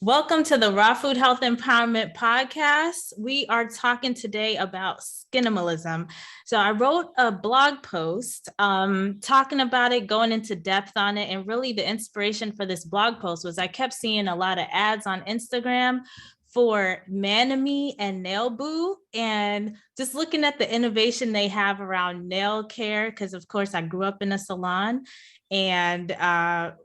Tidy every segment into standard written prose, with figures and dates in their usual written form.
Welcome to the Raw Food Health Empowerment Podcast. We are talking today about Skinimalism. So I wrote a blog post talking about it, going into depth on it. And really the inspiration for this blog post was I kept seeing a lot of ads on Instagram for Manami and Nail Boo, and just looking at the innovation they have around nail care, because of course I grew up in a salon, and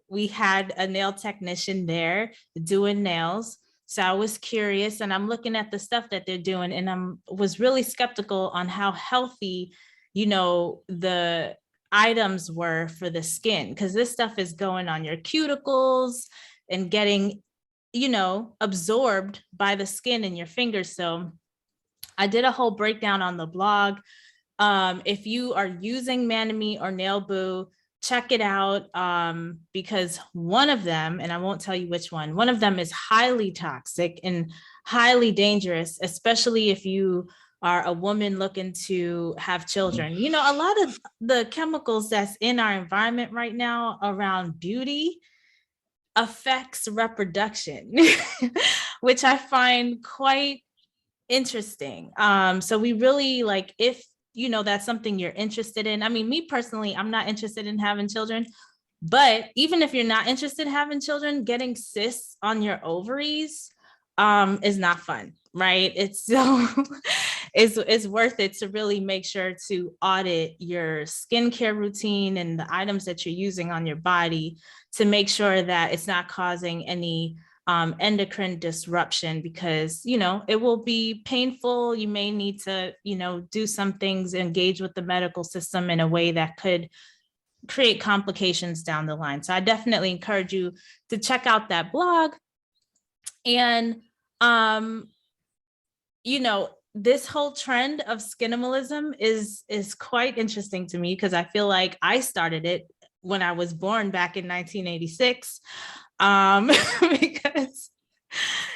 we had a nail technician there doing nails. So I was curious, and I'm looking at the stuff that they're doing, and was really skeptical on how healthy, the items were for the skin, because this stuff is going on your cuticles and getting, absorbed by the skin in your fingers. So I did a whole breakdown on the blog. If you are using Manami or Nail Boo, check it out, because one of them, and I won't tell you which one of them is highly toxic and highly dangerous, especially if you are a woman looking to have children. A lot of the chemicals that's in our environment right now around beauty affects reproduction, which I find quite interesting. So we really, like, if that's something you're interested in. I mean, me personally, I'm not interested in having children, but even if you're not interested in having children, getting cysts on your ovaries is not fun, right? It's so it's worth it to really make sure to audit your skincare routine and the items that you're using on your body to make sure that it's not causing any endocrine disruption, because it will be painful. You may need to do some things, engage with the medical system in a way that could create complications down the line. So I definitely encourage you to check out that blog. And this whole trend of Skinimalism is quite interesting to me, because I feel like I started it when I was born back in 1986. Because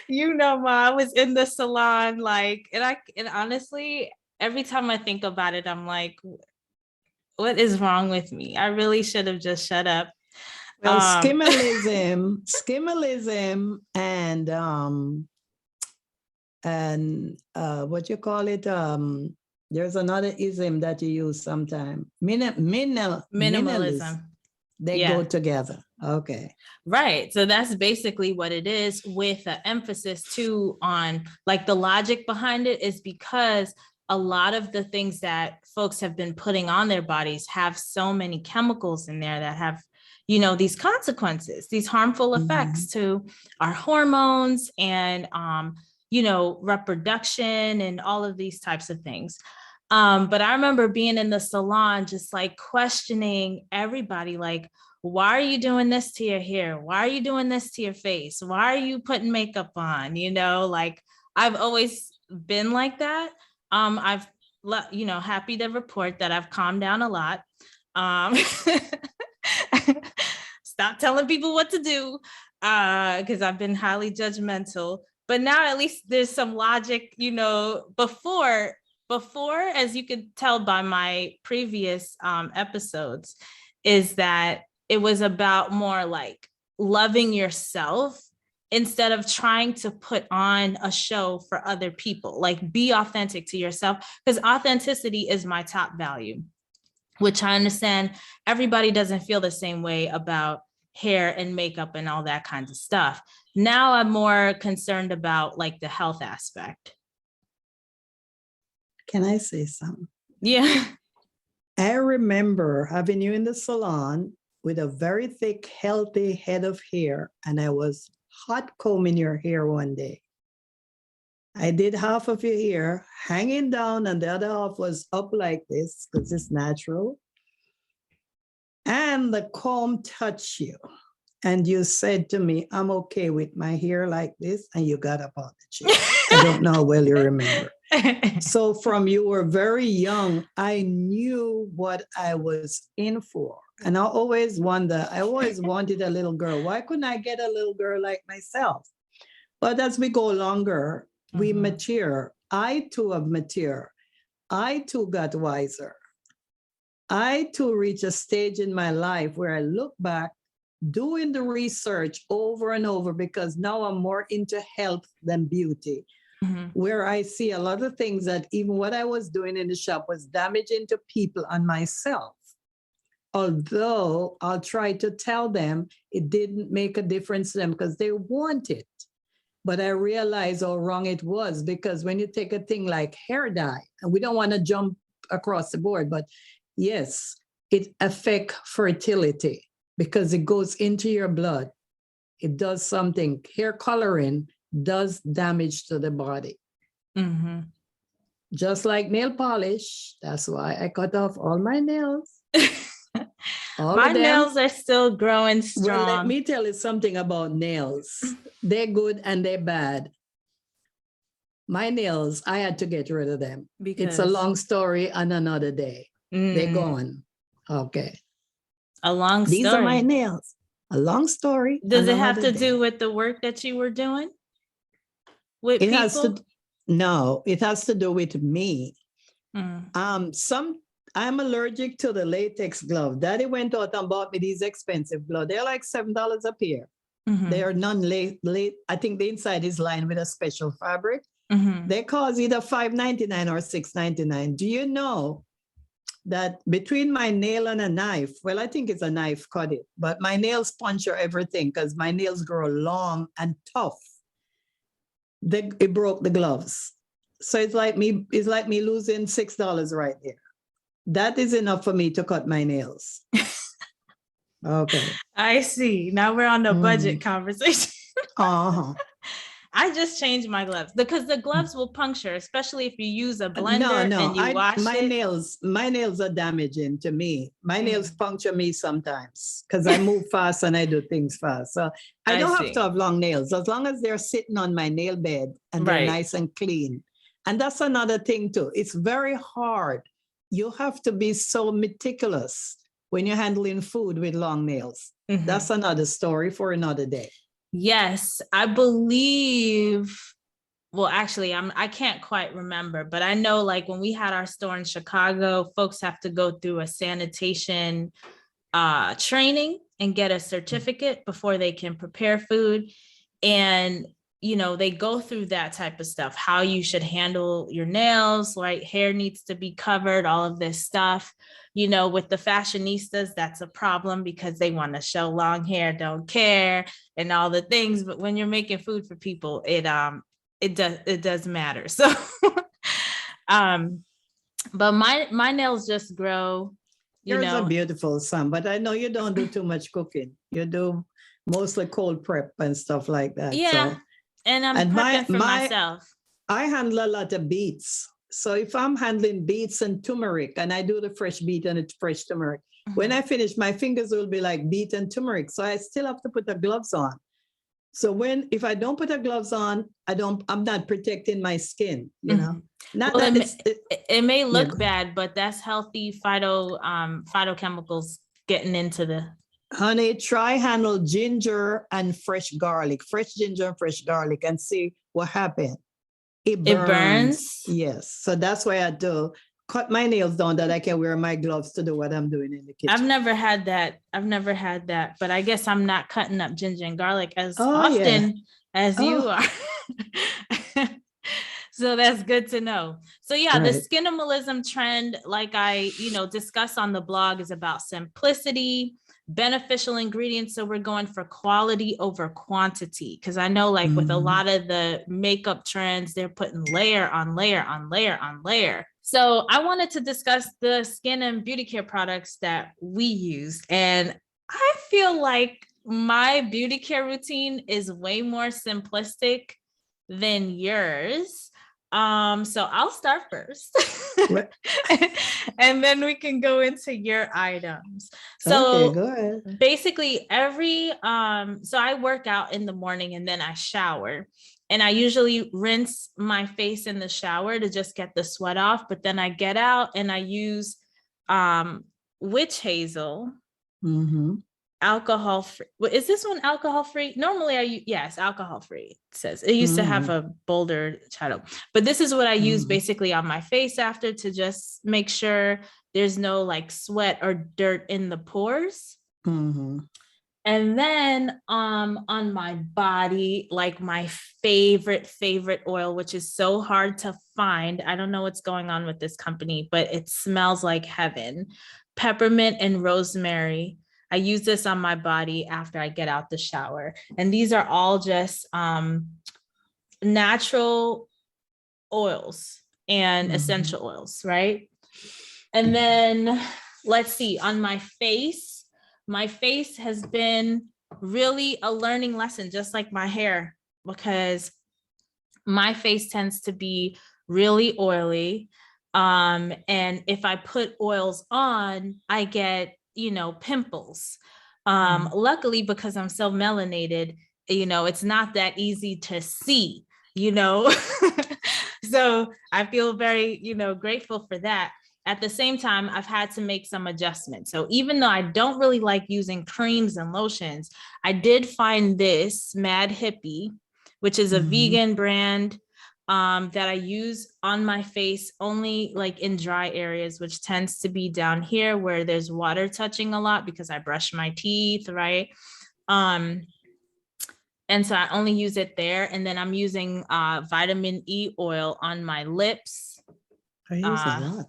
Ma, I was in the salon, like, and honestly, every time I think about it, I'm like, what is wrong with me? I really should have just shut up. Well, skimalism, and what you call it? There's another ism that you use sometimes. Minimalism. They go together. Okay. Right. So that's basically what it is, with an emphasis too on, like, the logic behind it is because a lot of the things that folks have been putting on their bodies have so many chemicals in there that have, these consequences, these harmful effects to our hormones and, reproduction and all of these types of things. But I remember being in the salon, just like questioning everybody, like, why are you doing this to your hair? Why are you doing this to your face? Why are you putting makeup on? Like, I've always been like that. I've, happy to report that I've calmed down a lot. Stop telling people what to do, because I've been highly judgmental. But now at least there's some logic, before, as you could tell by my previous episodes, is that it was about more like loving yourself instead of trying to put on a show for other people. Like, be authentic to yourself, because authenticity is my top value, which I understand everybody doesn't feel the same way about hair and makeup and all that kinds of stuff. Now I'm more concerned about, like, the health aspect. Can I say something? Yeah. I remember having you in the salon with a very thick, healthy head of hair, and I was hot combing your hair one day. I did half of your hair hanging down, and the other half was up like this, because it's natural. And the comb touched you. And you said to me, I'm okay with my hair like this. And you got up on the chair. I don't know how well you remember. So from you were very young, I knew what I was in for. And I always wanted a little girl. Why couldn't I get a little girl like myself? But as we go longer, we mature. I too have matured. I too got wiser. I too reached a stage in my life where I look back doing the research over and over, because now I'm more into health than beauty, where I see a lot of things that even what I was doing in the shop was damaging to people and myself. Although I'll try to tell them it didn't make a difference to them because they want it. But I realized how wrong it was, because when you take a thing like hair dye, and we don't want to jump across the board, but yes, it affects fertility because it goes into your blood. It does something. Hair coloring does damage to the body. Just like nail polish. That's why I cut off all my nails. My nails are still growing strong. Well, let me tell you something about nails. They're good and they're bad. My nails, I had to get rid of them. Because it's a long story on another day. They're gone. Okay. A long story. These are my nails. A long story. Does it have to do with the work that you were doing with people? No, it has to do with me. I'm allergic to the latex glove. Daddy went out and bought me these expensive gloves. They're like $7 a pair. They are non-late. I think the inside is lined with a special fabric. They cost either $5.99 or $6.99. Do you know that between my nail and a knife, well, I think it's a knife cut it, but my nails puncture everything because my nails grow long and tough. It broke the gloves. So it's like me losing $6 right there. That is enough for me to cut my nails. Okay. I see. Now we're on the budget conversation. I just changed my gloves because the gloves will puncture, especially if you use a blender and you wash it. My nails are damaging to me. My nails puncture me sometimes because I move fast and I do things fast. So I don't have to have long nails as long as they're sitting on my nail bed and they're nice and clean. And that's another thing too. It's very hard. You have to be so meticulous when you're handling food with long nails. That's another story for another day. Yes, I believe, well, actually, I can't quite remember, but I know like when we had our store in Chicago, folks have to go through a sanitation training and get a certificate before they can prepare food. And you know, they go through that type of stuff, how you should handle your nails, right? Hair needs to be covered, all of this stuff. You know, with the fashionistas, that's a problem because they want to show long hair, don't care, and all the things. But when you're making food for people, it does matter. So, but my nails just grow. Yours are beautiful, Sam, but I know you don't do too much cooking. You do mostly cold prep and stuff like that. Yeah. So. And I'm prepping for myself. I handle a lot of beets. So if I'm handling beets and turmeric, and I do the fresh beet and the fresh turmeric, when I finish, my fingers will be like beet and turmeric. So I still have to put the gloves on. So if I don't put the gloves on, I'm not protecting my skin, you know. It may look bad, but that's healthy phytochemicals getting into the. Honey, try handle ginger and fresh ginger and fresh garlic and see what happens. It burns. Yes. So that's why I do cut my nails down that I can wear my gloves to do what I'm doing in the kitchen. I've never had that, but I guess I'm not cutting up ginger and garlic as often as you are. So that's good to know. So yeah, the Skinimalism trend, like I, discuss on the blog, is about simplicity, beneficial ingredients. So we're going for quality over quantity. Cause I know like with a lot of the makeup trends, they're putting layer on layer on layer on layer. So I wanted to discuss the skin and beauty care products that we use. And I feel like my beauty care routine is way more simplistic than yours. So I'll start first and then we can go into your items. So go ahead. Basically so I work out in the morning and then I shower, and I usually rinse my face in the shower to just get the sweat off. But then I get out and I use, witch hazel, alcohol free. Is this one alcohol free? Normally yes, alcohol free. It says it used to have a bolder title, but this is what I use basically on my face after to just make sure there's no like sweat or dirt in the pores. And then on my body, like my favorite oil, which is so hard to find. I don't know what's going on with this company, but it smells like heaven. Peppermint and rosemary. I use this on my body after I get out the shower. And these are all just natural oils and essential oils, right? And then let's see, on my face has been really a learning lesson, just like my hair, because my face tends to be really oily. And if I put oils on, I get, pimples. Luckily, because I'm so melanated, it's not that easy to see, So I feel very, grateful for that. At the same time, I've had to make some adjustments. So even though I don't really like using creams and lotions, I did find this Mad Hippie, which is a vegan brand that I use on my face only like in dry areas, which tends to be down here where there's water touching a lot because I brush my teeth, right? And so I only use it there. And then I'm using vitamin E oil on my lips. I use a lot.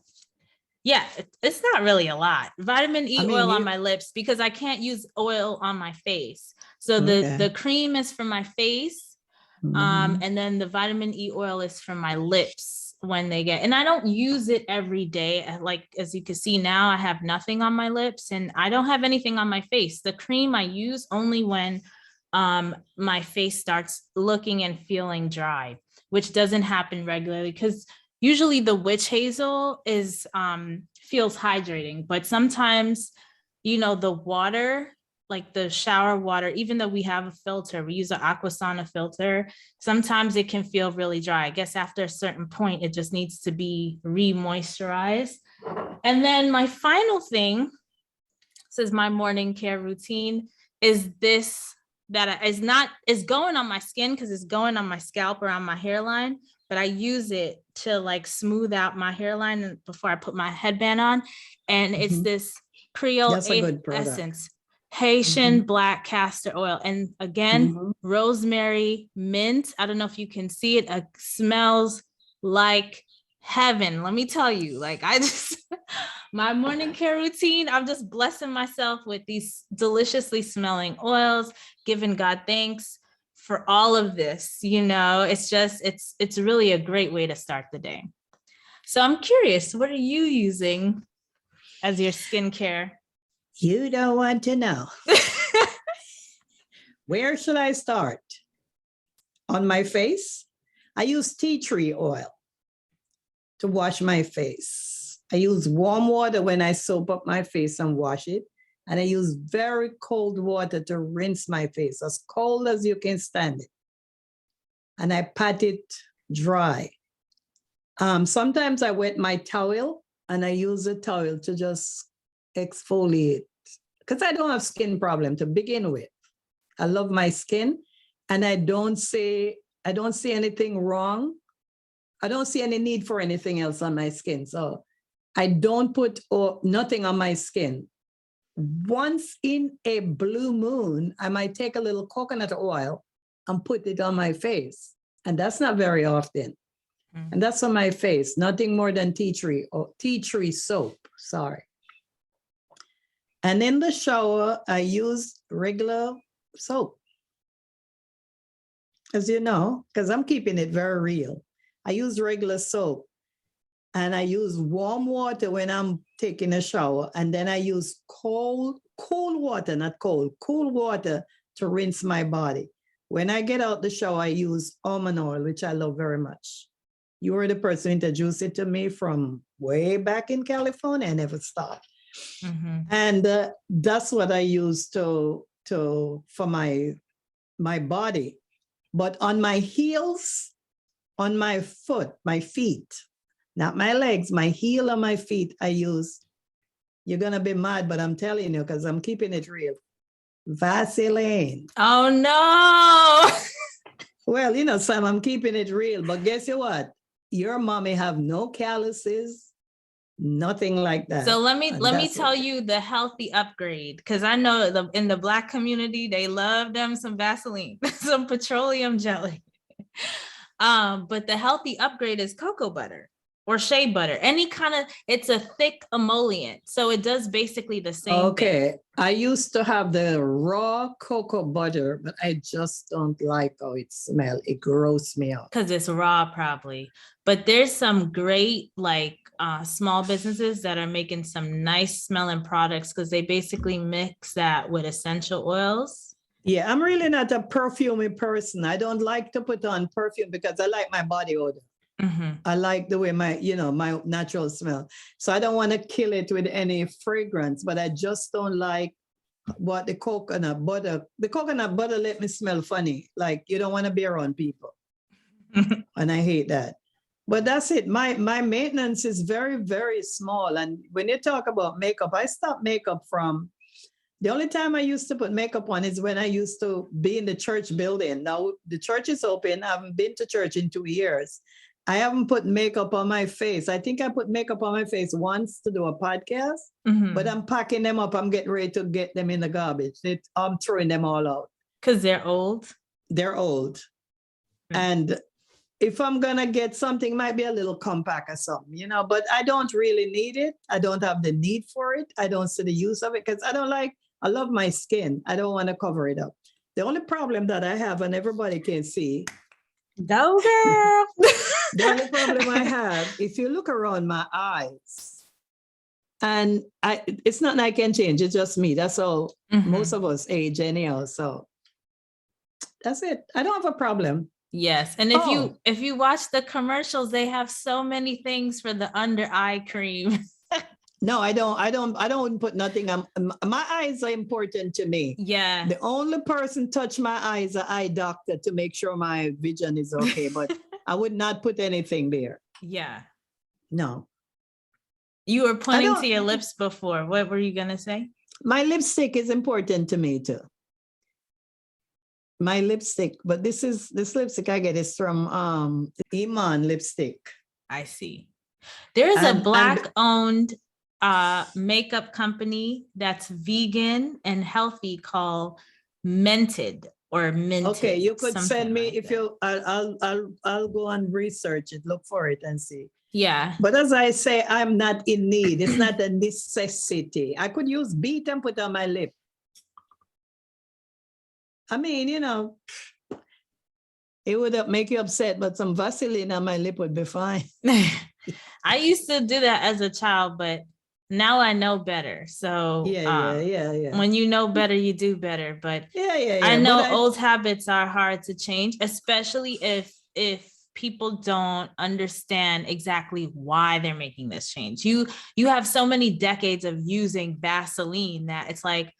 Yeah, it's not really a lot. Vitamin E oil on my lips because I can't use oil on my face. So the cream is for my face. And then the vitamin E oil is for my lips when they get, and I don't use it every day. Like, as you can see now, I have nothing on my lips and I don't have anything on my face. The cream I use only when my face starts looking and feeling dry, which doesn't happen regularly because usually the witch hazel is feels hydrating, but sometimes, the water, like the shower water, even though we have a filter, we use an Aquasana filter, sometimes it can feel really dry. I guess after a certain point, it just needs to be re-moisturized. And then my final thing, says my morning care routine, is this that is going on my skin because it's going on my scalp around my hairline, but I use it to like smooth out my hairline before I put my headband on. And it's this Creole essence, Haitian black castor oil. And again, rosemary, mint. I don't know if you can see it. It smells like heaven. Let me tell you, like my morning care routine, I'm just blessing myself with these deliciously smelling oils, giving God thanks for all of this. It's really a great way to start the day. So I'm curious, what are you using as your skincare? You don't want to know. Where should I start? On my face? I use tea tree oil to wash my face. I use warm water when I soap up my face and wash it. And I use very cold water to rinse my face, as cold as you can stand it. And I pat it dry. Sometimes I wet my towel and I use the towel to just exfoliate, because I don't have skin problem to begin with. I love my skin and I don't see anything wrong. I don't see any need for anything else on my skin. So I don't put nothing on my skin. Once in a blue moon, I might take a little coconut oil and put it on my face. And that's not very often. And that's on my face, nothing more than tea tree soap, sorry. And in the shower, I use regular soap. As you know, because I'm keeping it very real. I use regular soap. And I use warm water when I'm taking a shower. And then I use cool water, not cold, cool water to rinse my body. When I get out the shower, I use almond oil, which I love very much. You were the person who introduced it to me from way back in California. I never stopped. And that's what I use for my body. But on my heels, on my feet, not my legs, my heel on my feet, I use, you're going to be mad, but I'm telling you, because I'm keeping it real, Vaseline. Oh, no. Well, Sam, I'm keeping it real, but guess what? Your mommy have no calluses, Nothing like that. So let me tell okay. you the healthy upgrade, because I know in the Black community, they love them some Vaseline, some petroleum jelly. But the healthy upgrade is cocoa butter or shea butter, any kind of, it's a thick emollient. So it does basically the same thing. I used to have the raw cocoa butter, but I just don't like how it smells. It grosses me out. Because it's raw, probably. But there's some great like small businesses that are making some nice smelling products because they basically mix that with essential oils. Yeah, I'm really not a perfumey person. I don't like to put on perfume because I like my body odor. Mm-hmm. I like the way my natural smell. So I don't want to kill it with any fragrance, but I just don't like what the coconut butter let me smell funny. Like you don't want to be around people. And I hate that. But that's it. My maintenance is very, very small. And when you talk about makeup, I stopped makeup from, the only time I used to put makeup on is when I used to be in the church building. Now the church is open. I haven't been to church in 2 years. I haven't put makeup on my face. I think I put makeup on my face once to do a podcast, but I'm packing them up. I'm getting ready to get them in the garbage. I'm throwing them all out. Because they're old? They're old. And if I'm going to get something, it might be a little compact or something, but I don't really need it. I don't have the need for it. I don't see the use of it because I love my skin. I don't want to cover it up. The only problem that I have, and everybody can see, go girl. The only problem I have, if you look around my eyes, and it's not that I can change, it's just me. That's how most of us age anyhow. So that's it. I don't have a problem. Yes. And if you watch the commercials, they have so many things for the under eye cream. No, I don't put nothing on. My eyes are important to me. Yeah. The only person touch my eyes, an eye doctor, to make sure my vision is okay. But I would not put anything there. Yeah. No. You were pointing to your lips before. What were you going to say? My lipstick is important to me too. My lipstick, but this lipstick I get is from Iman lipstick. I see. There's a Black-owned makeup company that's vegan and healthy called Mented or Minted. Okay, you could send me if you. I'll go and research it, look for it, and see. Yeah. But as I say, I'm not in need. It's not a necessity. I could use beet and put on my lip. I mean, it would make you upset, but some Vaseline on my lip would be fine. I used to do that as a child, but now I know better. So yeah. When you know better, you do better. But yeah. I know old habits are hard to change, especially if people don't understand exactly why they're making this change. You have so many decades of using Vaseline that it's like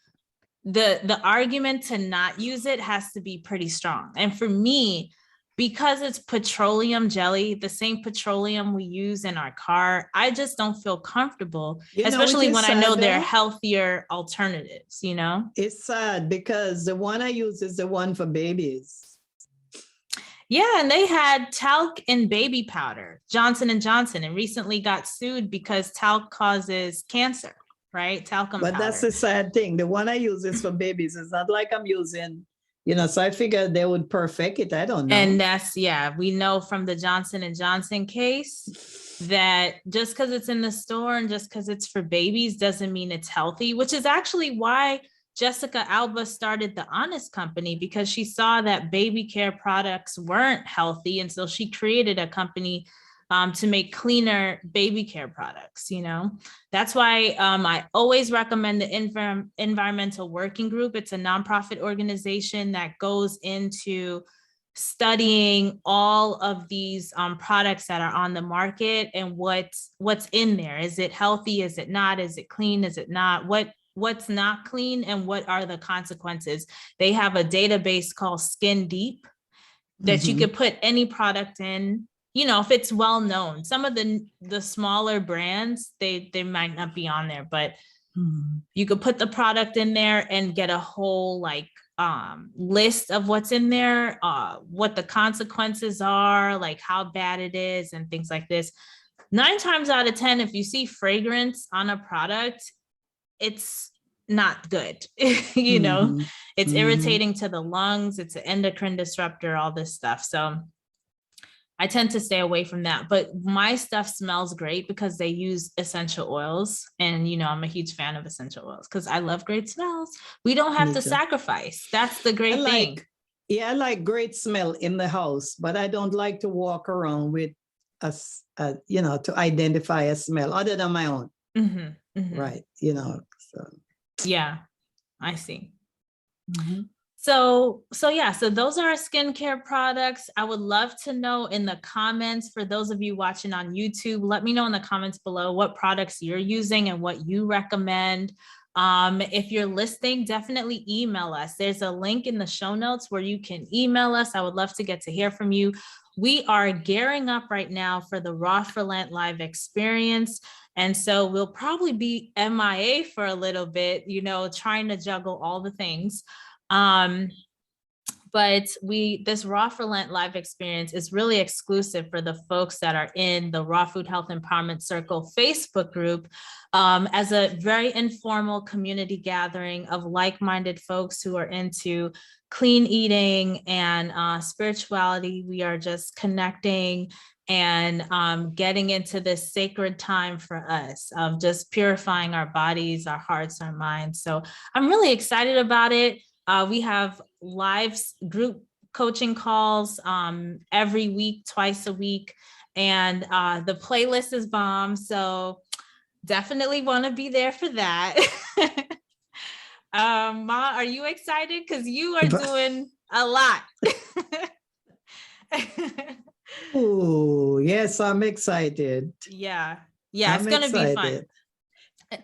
the argument to not use it has to be pretty strong. And for me, because it's petroleum jelly, the same petroleum we use in our car, I just don't feel comfortable, especially when I know there are healthier alternatives, It's sad because the one I use is the one for babies. Yeah, and they had talc and baby powder, Johnson & Johnson, and recently got sued because talc causes cancer, right? Talcum powder. But that's the sad thing. The one I use is for babies. It's not like I'm using, so I figured they would perfect it. I don't know. And we know from the Johnson & Johnson case that just because it's in the store and just because it's for babies doesn't mean it's healthy, which is actually why Jessica Alba started the Honest Company, because she saw that baby care products weren't healthy. And so she created a company to make cleaner baby care products. That's why I always recommend the Environmental Working Group. It's a nonprofit organization that goes into studying all of these products that are on the market and what's in there. Is it healthy? Is it not? Is it clean? Is it not? What's not clean and what are the consequences? They have a database called Skin Deep that you could put any product in, if it's well known. Some of the smaller brands, they might not be on there, but you could put the product in there and get a whole list of what's in there, what the consequences are, like how bad it is and things like this. 9 times out of 10, if you see fragrance on a product, it's not good. You know, Mm-hmm. it's Mm-hmm. irritating to the lungs. It's an endocrine disruptor, all this stuff. So I tend to stay away from that, but my stuff smells great because they use essential oils. And, you know, I'm a huge fan of essential oils because I love great smells. We don't have to sacrifice. That's the great thing. Yeah, I like great smell in the house, but I don't like to walk around with you know, to identify a smell other than my own. Mm-hmm, mm-hmm. Right. You know, so. Yeah, I see. Mm-hmm. So those are our skincare products. I would love to know in the comments, for those of you watching on YouTube, let me know in the comments below what products you're using and what you recommend. If you're listening, definitely email us. There's a link in the show notes where you can email us. I would love to get to hear from you. We are gearing up right now for the Raw for Lent live experience. And so we'll probably be MIA for a little bit, you know, trying to juggle all the things. But this Raw for Lent live experience is really exclusive for the folks that are in the Raw Food Health Empowerment Circle Facebook group, as a very informal community gathering of like-minded folks who are into clean eating and spirituality. We are just connecting and getting into this sacred time for us of just purifying our bodies, our hearts, our minds. So I'm really excited about it. We have live group coaching calls every week, twice a week, and the playlist is bomb. So definitely want to be there for that. Ma, are you excited? Because you are doing a lot. Oh, yes, I'm excited. Yeah, it's going to be fun.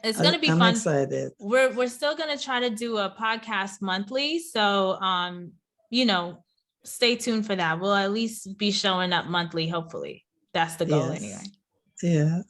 It's going to be fun. I'm excited. We're still going to try to do a podcast monthly. So, you know, stay tuned for that. We'll at least be showing up monthly. Hopefully that's the goal anyway. Yes.